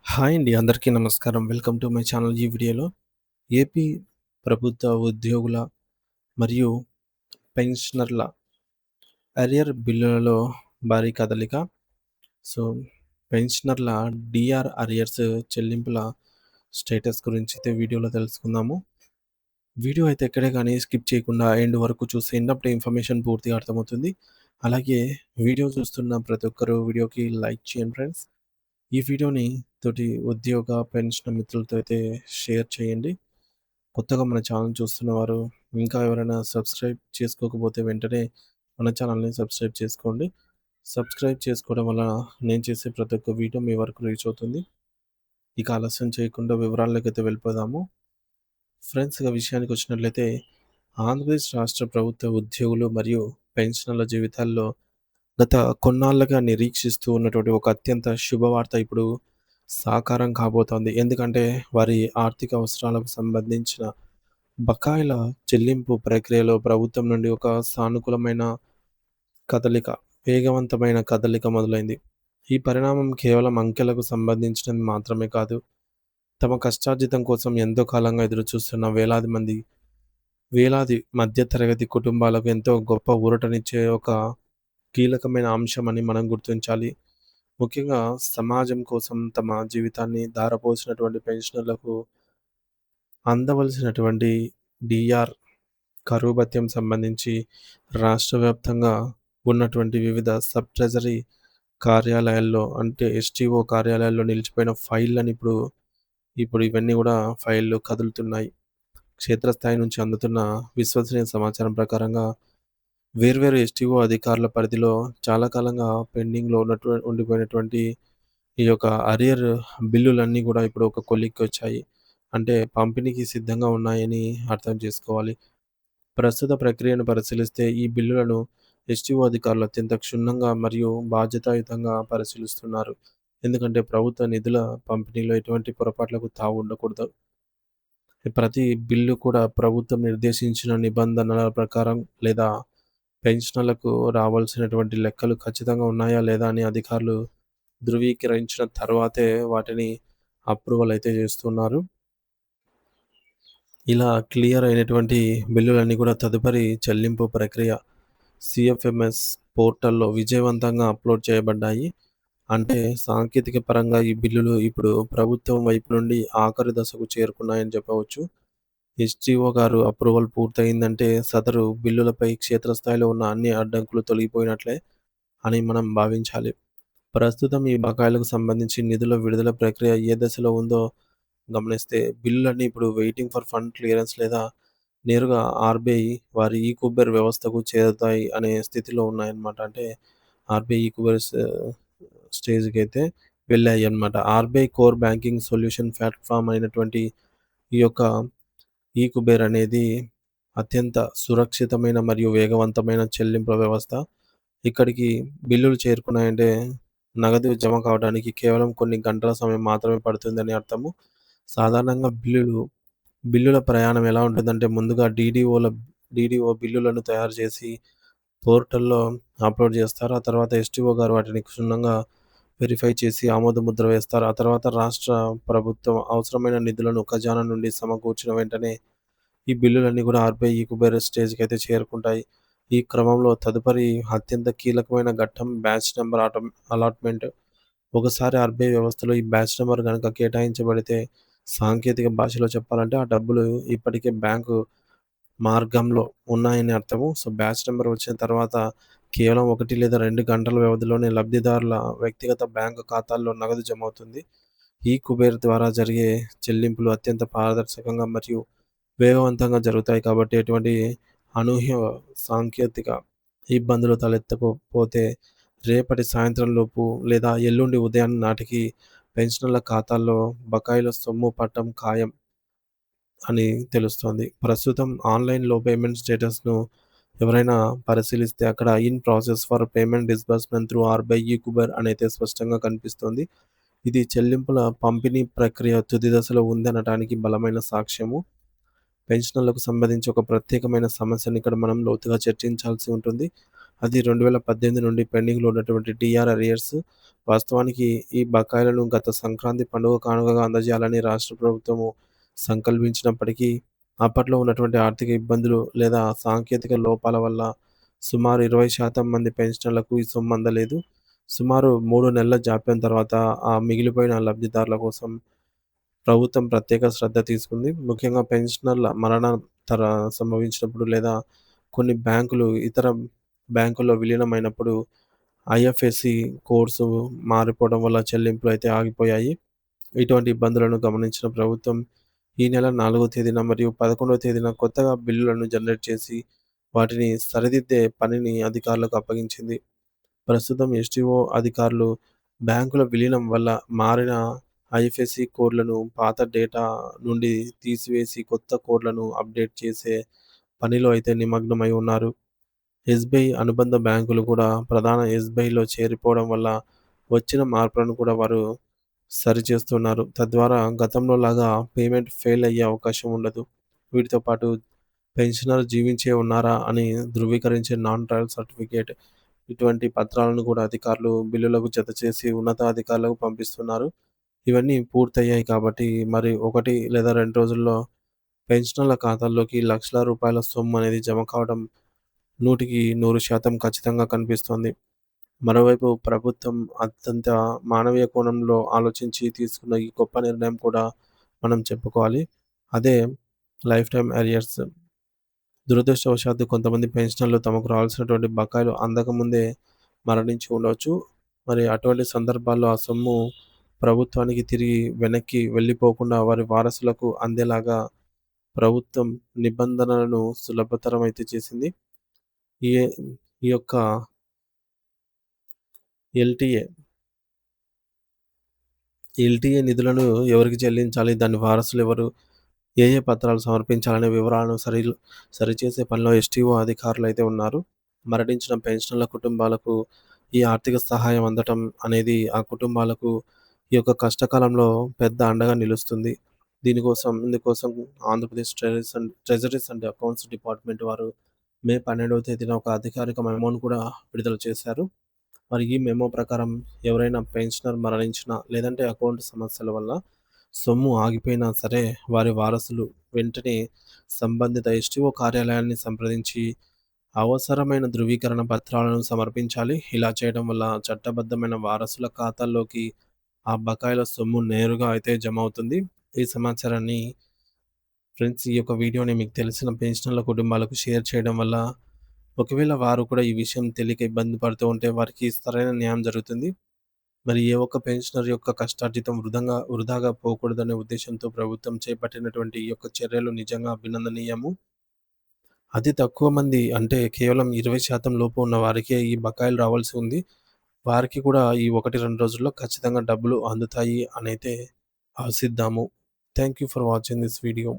Hi అండి. అందరికీ నమస్కారం. Welcome to my channel. ఈ వీడియోలో ఏపీ ప్రభుత్వ ఉద్యోగుల మరియు పెన్షనర్ల అరియర్ బిల్లులలో భారీ కదలిక. సో, పెన్షనర్ల డీఆర్ అరియర్స్ చెల్లింపుల స్టేటస్ గురించి అయితే వీడియోలో తెలుసుకుందాము. వీడియో అయితే ఎక్కడే గానీ స్కిప్ చేయకుండా ఎండ్ వరకు చూస్తే అప్పుడే ఇన్ఫర్మేషన్ పూర్తిగా అర్థమవుతుంది. అలాగే వీడియో చూస్తున్న ప్రతి ఒక్కరు వీడియోకి లైక్ చేయండి ఫ్రెండ్స్. ఈ వీడియోని తోటి ఉద్యోగ, పెన్షన్ మిత్రులతో అయితే షేర్ చేయండి. కొత్తగా మన ఛానల్ చూస్తున్నవారు ఇంకా ఎవరైనా సబ్స్క్రైబ్ చేసుకోకపోతే వెంటనే మన ఛానల్‌ని సబ్స్క్రైబ్ చేసుకోండి. సబ్స్క్రైబ్ చేసుకోవడం వల్ల నేను చేసే ప్రతి ఒక్క వీడియో మీ వరకు రీచ్ అవుతుంది. ఇక ఆలస్యం చేయకుండా వివరాల్లోకైతే వెళ్ళిపోదాము. ఫ్రెండ్స్, ఇక విషయానికొచ్చినట్లయితే ఆంధ్రప్రదేశ్ రాష్ట్ర ప్రభుత్వ ఉద్యోగులు మరియు పెన్షనర్ల జీవితాల్లో గత కొన్నాళ్లుగా నిరీక్షిస్తూ ఉన్నటువంటి ఒక అత్యంత శుభవార్త ఇప్పుడు సాకారం కాబోతోంది. ఎందుకంటే వారి ఆర్థిక అవసరాలకు సంబంధించిన బకాయిల చెల్లింపు ప్రక్రియలో ప్రభుత్వం నుండి ఒక సానుకూలమైన కదలిక, వేగవంతమైన కదలిక మొదలైంది. ఈ పరిణామం కేవలం అంకెలకు సంబంధించినది మాత్రమే కాదు. తమ కష్టార్జితం కోసం ఎంతో కాలంగా ఎదురుచూస్తున్న వేలాది మధ్యతరగతి కుటుంబాలకు ఎంతో గొప్ప ఊరటనిచ్చే ఒక కీలకమైన అంశమని మనం గుర్తించాలి. ముఖ్యంగా సమాజం కోసం తమ జీవితాన్ని ధారపోసినటువంటి పెన్షనర్లకు అందవలసినటువంటి డీఆర్, కరువు భత్యం సంబంధించి రాష్ట్ర వ్యాప్తంగా ఉన్నటువంటి వివిధ సబ్ ట్రెజరీ కార్యాలయాల్లో, అంటే ఎస్టీఓ కార్యాలయాల్లో నిలిచిపోయిన ఫైళ్ళని ఇప్పుడు ఇవన్నీ కూడా ఫైళ్ళు కదులుతున్నాయి. క్షేత్రస్థాయి నుంచి అందుతున్న విశ్వసనీయ సమాచారం ప్రకారంగా వేర్వేరు ఎస్టీఓ అధికారుల పరిధిలో చాలా కాలంగా పెండింగ్‌లో ఉండిపోయినటువంటి ఈ యొక్క అరియర్ బిల్లులన్నీ కూడా ఇప్పుడు ఒక కొలిక్కొచ్చాయి. అంటే పంపిణీకి సిద్ధంగా ఉన్నాయని అర్థం చేసుకోవాలి. ప్రస్తుత ప్రక్రియను పరిశీలిస్తే ఈ బిల్లులను ఎస్టీఓ అధికారులు అత్యంత క్షుణ్ణంగా మరియు బాధ్యతాయుతంగా పరిశీలిస్తున్నారు. ఎందుకంటే ప్రభుత్వ నిధుల పంపిణీలో ఎటువంటి పొరపాట్లకు తావు ఉండకూడదు. ప్రతి బిల్లు కూడా ప్రభుత్వం నిర్దేశించిన నిబంధనల ప్రకారం లేదా పెన్షనర్లకు రావాల్సినటువంటి లెక్కలు ఖచ్చితంగా ఉన్నాయా లేదా అని అధికారులు ధృవీకరించిన తర్వాతే వాటిని అప్రూవల్ అయితే చేస్తున్నారు. ఇలా క్లియర్ అయినటువంటి బిల్లులన్నీ కూడా తదుపరి చెల్లింపు ప్రక్రియ సీఎఫ్ఎంఎస్ పోర్టల్‌లో విజయవంతంగా అప్‌లోడ్ చేయబడ్డాయి. అంటే సాంకేతిక పరంగా ఈ బిల్లులు ఇప్పుడు ప్రభుత్వం వైపు నుండి ఆఖరి దశకు చేరుకున్నాయని చెప్పవచ్చు. ఎస్‌జీఓ గారు అప్రూవల్ పూర్తయిందంటే సదరు బిల్లులపై క్షేత్రస్థాయిలో ఉన్న అన్ని అడ్డంకులు తొలగిపోయినట్లే అని మనం భావించాలి. ప్రస్తుతం ఈ బకాయిలకు సంబంధించి నిధుల విడుదల ప్రక్రియ ఏ దశలో ఉందో గమనిస్తే బిల్లులన్నీ ఇప్పుడు వెయిటింగ్ ఫర్ ఫండ్ క్లియరెన్స్ లేదా నేరుగా ఆర్‌బీఐ వారి ఈ-కుబేర్ వ్యవస్థకు చేరుతాయి అనే స్థితిలో ఉన్నాయన్నమాట. అంటే RBI ఈ-కుబేర్ స్టేజ్‌కైతే వెళ్ళాయన్నమాట. RBI core banking solution platform అయినటువంటి ఈ యొక్క ఈ-కుబేర్ అనేది అత్యంత సురక్షితమైన మరియు వేగవంతమైన చెల్లింపుల వ్యవస్థ. ఇక్కడికి బిల్లులు చేరుకున్నాయంటే నగదు జమ కావడానికి కేవలం కొన్ని గంటల సమయం మాత్రమే పడుతుందని అర్థము. సాధారణంగా బిల్లుల ప్రయాణం ఎలా ఉంటుందంటే ముందుగా డీడీఓ బిల్లులను తయారు చేసి పోర్టల్‌లో అప్‌లోడ్ చేస్తారు. ఆ తర్వాత ఎస్‌టీఓ గారు వాటిని క్షుణ్ణంగా వెరిఫై చేసి ఆమోద ముద్ర వేస్తారు. ఆ తర్వాత రాష్ట్ర ప్రభుత్వం అవసరమైన నిధులను ఖజానా నుండి సమకూర్చిన వెంటనే ఈ బిల్లులన్నీ కూడా ఆర్‌బీఐ ఈ-కుబేర్ స్టేజ్‌కైతే చేరుకుంటాయి. ఈ క్రమంలో తదుపరి అత్యంత కీలకమైన ఘట్టం బ్యాచ్ నంబర్ అలాట్‌మెంట్. ఒకసారి ఆర్‌బీఐ వ్యవస్థలో ఈ బ్యాచ్ నంబర్ గనక కేటాయించబడితే సాంకేతిక భాషలో చెప్పాలంటే ఆ డబ్బులు ఇప్పటికే బ్యాంకు మార్గంలో ఉన్నాయని అర్థము. సో, బ్యాచ్ నంబర్ వచ్చిన తర్వాత కేవలం 1 లేదా 2 గంటల వ్యవధిలోనే లబ్ధిదారుల వ్యక్తిగత బ్యాంకు ఖాతాల్లో నగదు జమవుతుంది. ఈ కుబేర్ ద్వారా జరిగే చెల్లింపులు అత్యంత పారదర్శకంగా మరియు వేగవంతంగా జరుగుతాయి కాబట్టి ఎటువంటి అనూహ్య సాంకేతిక ఇబ్బందులు తలెత్తకపోతే రేపటి సాయంత్రం లోపు లేదా ఎల్లుండి ఉదయం నాటికి పెన్షనర్ల ఖాతాల్లో బకాయిల సొమ్ము పడటం ఖాయం అని తెలుస్తోంది. ప్రస్తుతం ఆన్‌లైన్‌లో పేమెంట్ స్టేటస్‌ను ఎవరైనా పరిశీలిస్తే అక్కడ in process for payment disbursement through RBI ఈ-కుబేర్ అనైతే స్పష్టంగా కనిపిస్తోంది. ఇది చెల్లింపుల పంపిణీ ప్రక్రియ తుది దశలో ఉందనటానికి బలమైన సాక్ష్యము. పెన్షనర్లకు సంబంధించి ఒక ప్రత్యేకమైన సమస్యని ఇక్కడ మనం లోతుగా చర్చించాల్సి ఉంటుంది. అది 2018 నుండి పెండింగ్‌లో ఉన్నటువంటి టీఆర్ అరియర్స్. వాస్తవానికి ఈ బకాయిలను గత సంక్రాంతి పండుగ కానుకగా అందజేయాలని రాష్ట్ర ప్రభుత్వము సంకల్పించినప్పటికీ, అప్పట్లో ఉన్నటువంటి ఆర్థిక ఇబ్బందులు లేదా సాంకేతిక లోపాల వల్ల సుమారు 20% మంది పెన్షనర్లకు ఈ సొమ్ము అందలేదు. సుమారు 3 నెలల జాప్యం తర్వాత ఆ మిగిలిపోయిన లబ్ధిదారుల కోసం ప్రభుత్వం ప్రత్యేక శ్రద్ధ తీసుకుంది. ముఖ్యంగా పెన్షనర్ల మరణం తర సంభవించినప్పుడు లేదా కొన్ని బ్యాంకులు ఇతర బ్యాంకుల్లో విలీనమైనప్పుడు ఐఎఫ్ఎస్సి కోడ్స్ మారిపోవడం వల్ల చెల్లింపులు అయితే ఆగిపోయాయి. ఇటువంటి ఇబ్బందులను గమనించిన ప్రభుత్వం ఈ నెల 4వ తేదీన మరియు 11వ తేదీన కొత్తగా బిల్లులను జనరేట్ చేసి వాటిని సరిదిద్దే పనిని అధికారులకు అప్పగించింది. ప్రస్తుతం ఎస్టీఓ అధికారులు బ్యాంకుల విలీనం వల్ల మారిన ఐఎఫ్ఎస్సి కోడ్లను పాత డేటా నుండి తీసివేసి కొత్త కోడ్లను అప్డేట్ చేసే పనిలో అయితే నిమగ్నమై ఉన్నారు. ఎస్‌బీఐ అనుబంధ బ్యాంకులు కూడా ప్రధాన ఎస్‌బీఐలో చేరిపోవడం వల్ల వచ్చిన మార్పులను కూడా వారు సరిచేస్తున్నారు. తద్వారా గతంలో లాగా పేమెంట్ ఫెయిల్ అయ్యే అవకాశం ఉండదు. వీటితో పాటు పెన్షనర్ జీవించే ఉన్నారా అని ధృవీకరించే నాన్ ట్రయల్ సర్టిఫికేట్ ఇటువంటి పత్రాలను కూడా అధికారులు బిల్లులకు జతచేసి ఉన్నతాధికారులకు పంపిస్తున్నారు. ఇవన్నీ పూర్తయ్యాయి కాబట్టి మరి 1 లేదా 2 రోజుల్లో పెన్షనర్ల ఖాతాల్లోకి లక్షల రూపాయల సొమ్ము అనేది జమ కావడం 100కి 100% ఖచ్చితంగా కనిపిస్తోంది. మరోవైపు ప్రభుత్వం అత్యంత మానవీయ కోణంలో ఆలోచించి తీసుకున్న ఈ గొప్ప నిర్ణయం కూడా మనం చెప్పుకోవాలి. అదే లైఫ్ టైమ్ అరియర్స్. దురదృష్టవశాత్తు కొంతమంది పెన్షనర్లు తమకు రావాల్సినటువంటి బకాయిలు అందకముందే మరణించి ఉండవచ్చు. మరి అటువంటి సందర్భాల్లో ఆ సొమ్ము ప్రభుత్వానికి తిరిగి వెనక్కి వెళ్ళిపోకుండా వారి వారసులకు అందేలాగా ప్రభుత్వం నిబంధనలను సులభతరం అయితే చేసింది. ఈ ఈ యొక్క ఎల్‌టీఏ, ఎల్‌టీఏ నిధులను ఎవరికి చెల్లించాలి? దాని వారసులెవరు? ఏ ఏ పత్రాలు సమర్పించాలనే వివరాలను సరిచేసే పనిలో ఎస్టీఓ అధికారులైతే ఉన్నారు. మరణించిన పెన్షనర్ల కుటుంబాలకు ఈ ఆర్థిక సహాయం అందటం అనేది ఆ కుటుంబాలకు ఈ యొక్క కష్టకాలంలో పెద్ద అండగా నిలుస్తుంది. ఇందుకోసం Andhra Pradesh treasuries and accounts department వారు మే 12వ తేదీన ఒక అధికారిక మెమోను కూడా విడుదల చేశారు. మరి ఈ మెమో ప్రకారం ఎవరైనా పెన్షనర్ మరణించినా, లేదంటే అకౌంట్ సమస్యల వల్ల సొమ్ము ఆగిపోయినా సరే, వారి వారసులు వెంటనే సంబంధిత ఎస్టీఓ కార్యాలయాన్ని సంప్రదించి అవసరమైన ధృవీకరణ పత్రాలను సమర్పించాలి. ఇలా చేయడం వల్ల చట్టబద్ధమైన వారసుల ఖాతాల్లోకి ఆ బకాయిల సొమ్ము నేరుగా అయితే జమ అవుతుంది. ఈ సమాచారాన్ని ఫ్రెండ్స్, ఈ యొక్క వీడియోని మీకు తెలిసిన పెన్షనర్ల కుటుంబాలకు షేర్ చేయడం వల్ల ఒకవేళ వారు కూడా ఈ విషయం తెలియక ఇబ్బంది పడుతూ ఉంటే వారికి సరైన న్యాయం జరుగుతుంది. మరి ఏ ఒక్క పెన్షనర్ యొక్క కష్టార్జితం వృధాగా పోకూడదనే ఉద్దేశ్యంతో ప్రభుత్వం చేపట్టినటువంటి ఈ యొక్క చర్యలు నిజంగా అభినందనీయము. అతి తక్కువ మంది అంటే కేవలం 20% లోపు ఉన్న వారికే ఈ బకాయిలు రావాల్సి ఉంది. వారికి కూడా ఈ 1, 2 రోజుల్లో ఖచ్చితంగా డబ్బులు అందుతాయి అనైతే ఆశిద్దాము. Thank you for watching this video.